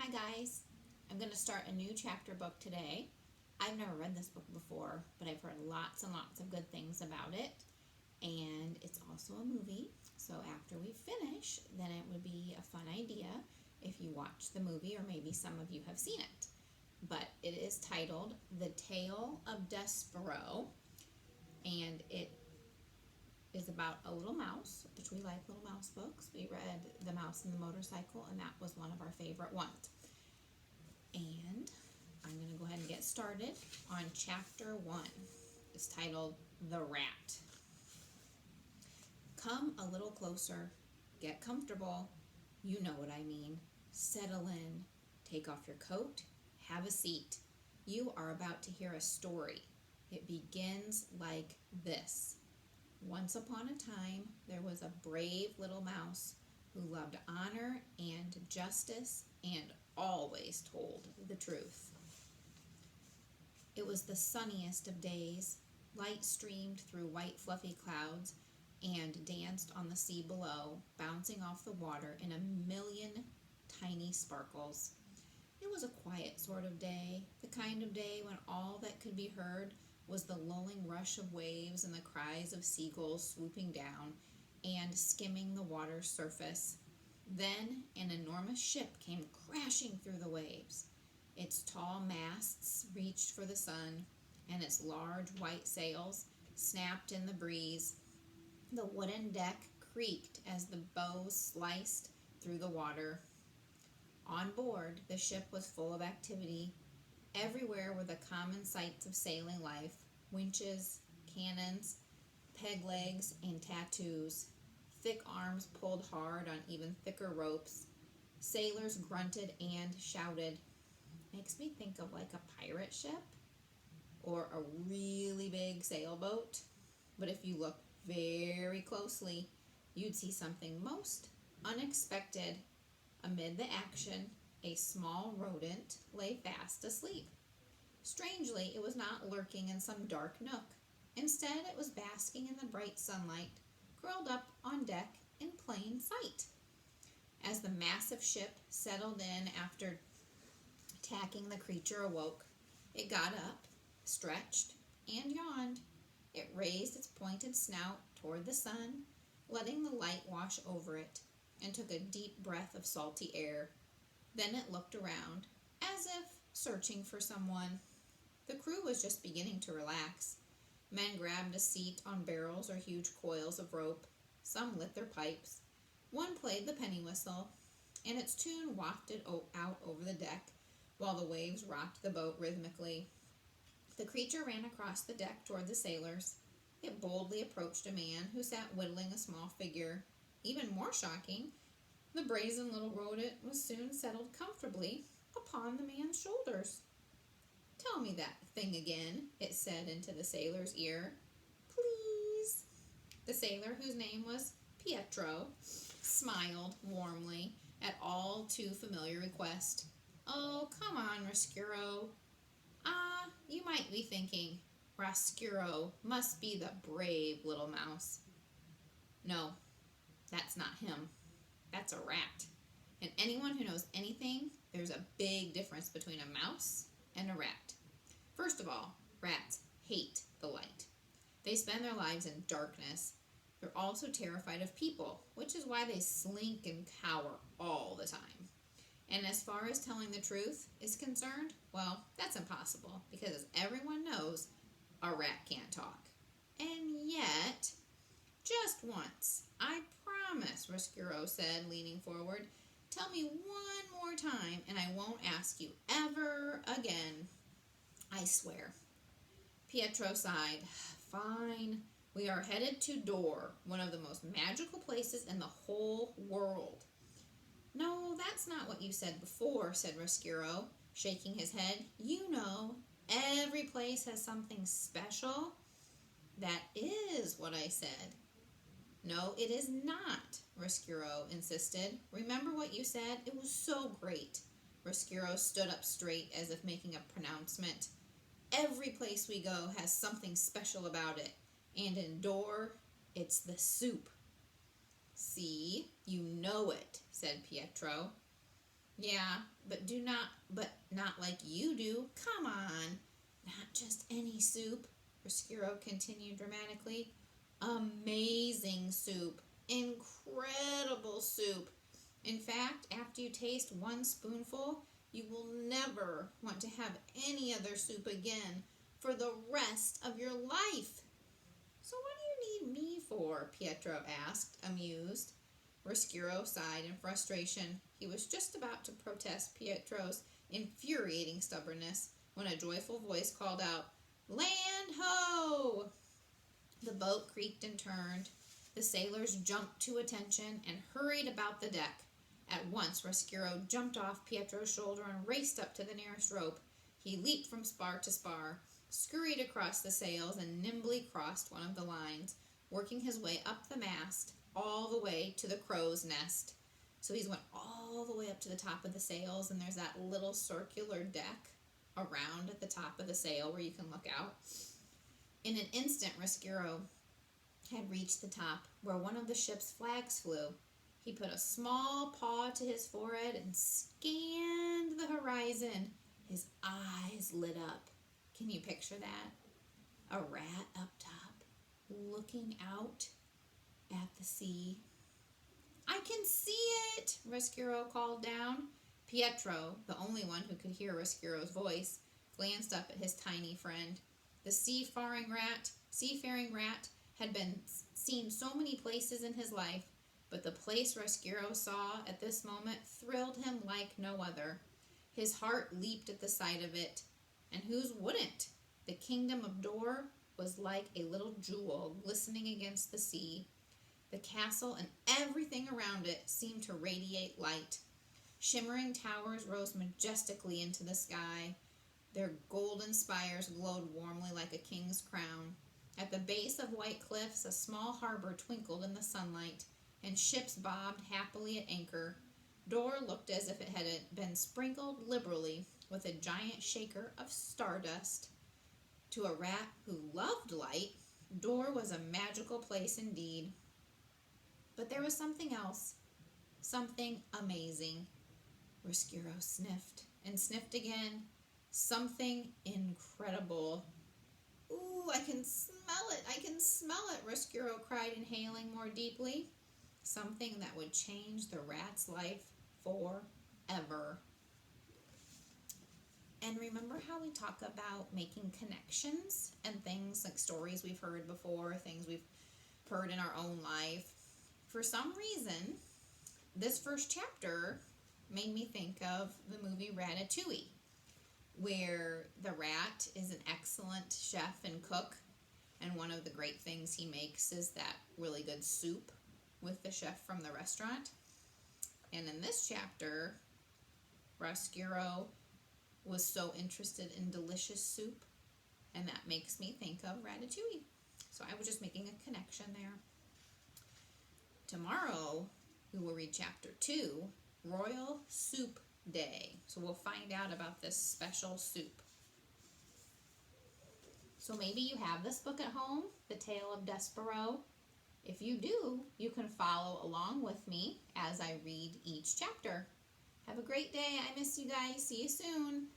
Hi guys, I'm going to start a new chapter book today. I've never read this book before, but I've heard lots and lots of good things about it. And it's also a movie, so after we finish, then it would be a fun idea if you watch the movie, or maybe some of you have seen it. But it is titled The Tale of Despereaux, and it is about a little mouse, which we like little mouse books. We read The Mouse and the Motorcycle, and that was one of our favorite ones. And I'm going to go ahead and get started on chapter 1. It's titled The Rat. Come a little closer, get comfortable, you know what I mean. Settle in, take off your coat, have a seat. You are about to hear a story. It begins like this. Once upon a time, there was a brave little mouse who loved honor and justice and always told the truth. It was the sunniest of days. Light streamed through white fluffy clouds and danced on the sea below, bouncing off the water in a million tiny sparkles. It was a quiet sort of day, the kind of day when all that could be heard was the lulling rush of waves and the cries of seagulls swooping down and skimming the water's surface. Then an enormous ship came crashing through the waves. Its tall masts reached for the sun, and its large white sails snapped in the breeze. The wooden deck creaked as the bows sliced through the water. On board, the ship was full of activity. Everywhere were the common sights of sailing life: winches, cannons, peg legs, and tattoos. Thick arms pulled hard on even thicker ropes. Sailors grunted and shouted. Makes me think of like a pirate ship or a really big sailboat. But if you look very closely, you'd see something most unexpected. Amid the action, a small rodent lay fast asleep. Strangely, it was not lurking in some dark nook. Instead, it was basking in the bright sunlight, curled up on deck in plain sight. As the massive ship settled in after tacking, the creature awoke. It got up, stretched, and yawned. It raised its pointed snout toward the sun, letting the light wash over it, and took a deep breath of salty air. Then it looked around, as if searching for someone. The crew was just beginning to relax. Men grabbed a seat on barrels or huge coils of rope. Some lit their pipes. One played the penny whistle, and its tune wafted out over the deck while the waves rocked the boat rhythmically. The creature ran across the deck toward the sailors. It boldly approached a man who sat whittling a small figure. Even more shocking, the brazen little rodent was soon settled comfortably upon the man's shoulders. "Tell me that thing again," it said into the sailor's ear. "Please." The sailor, whose name was Pietro, smiled warmly at all too familiar request. "Oh, come on, Roscuro." You might be thinking, Roscuro must be the brave little mouse. No, that's not him. That's a rat. And anyone who knows anything, there's a big difference between a mouse and a rat. First of all, rats hate the light. They spend their lives in darkness. They're also terrified of people, which is why they slink and cower all the time. And as far as telling the truth is concerned, well, that's impossible, because as everyone knows, a rat can't talk. And yet, just once, I promise, Roscuro said, leaning forward. "Tell me one more time, and I won't ask you ever again. I swear." Pietro sighed. "Fine. We are headed to Dor, one of the most magical places in the whole world." "No, that's not what you said before," said Roscuro, shaking his head. "You know, every place has something special." "That is what I said." "No, it is not," Roscuro insisted. "Remember what you said? It was so great." Roscuro stood up straight as if making a pronouncement. "Every place we go has something special about it. And in Dor, it's the soup." "See, you know it," said Pietro. Yeah, but not like you do. Come on. Not just any soup, Roscuro continued dramatically. Amazing soup. Incredible soup. In fact, after you taste one spoonful, you will never want to have any other soup again for the rest of your life. So what do you need me for? Pietro asked, amused. Roscuro sighed in frustration. He was just about to protest Pietro's infuriating stubbornness when a joyful voice called out, "Land ho!" The boat creaked and turned. The sailors jumped to attention and hurried about the deck. At once, Roscuro jumped off Pietro's shoulder and raced up to the nearest rope. He leaped from spar to spar, scurried across the sails, and nimbly crossed one of the lines, working his way up the mast, all the way to the crow's nest. So he's went all the way up to the top of the sails, and there's that little circular deck around at the top of the sail where you can look out. In an instant, Roscuro had reached the top, where one of the ship's flags flew. He put a small paw to his forehead and scanned the horizon. His eyes lit up. Can you picture that? A rat up top, looking out at the sea. "I can see it," Roscuro called down. Pietro, the only one who could hear Roscuro's voice, glanced up at his tiny friend. The seafaring rat had been seen so many places in his life, but the place Roscuro saw at this moment thrilled him like no other. His heart leaped at the sight of it, and whose wouldn't? The kingdom of Dor was like a little jewel glistening against the sea. The castle and everything around it seemed to radiate light. Shimmering towers rose majestically into the sky. Their golden spires glowed warmly like a king's crown. At the base of white cliffs, a small harbor twinkled in the sunlight, and ships bobbed happily at anchor. Dor looked as if it had been sprinkled liberally with a giant shaker of stardust. To a rat who loved light, Dor was a magical place indeed. But there was something else, something amazing. Roscuro sniffed and sniffed again. Something incredible. "Ooh, I can smell it! I can smell it!" Roscuro cried, inhaling more deeply. Something that would change the rat's life forever. And remember how we talk about making connections and things like stories we've heard before, things we've heard in our own life? For some reason, this first chapter made me think of the movie Ratatouille, where the rat is an excellent chef and cook, and one of the great things he makes is that really good soup with the chef from the restaurant. And in this chapter, Roscuro was so interested in delicious soup, and that makes me think of Ratatouille. So I was just making a connection there. Tomorrow, we will read chapter 2, Royal Soup Day. So we'll find out about this special soup. So maybe you have this book at home, The Tale of Despereaux. If you do, you can follow along with me as I read each chapter. Have a great day. I miss you guys. See you soon.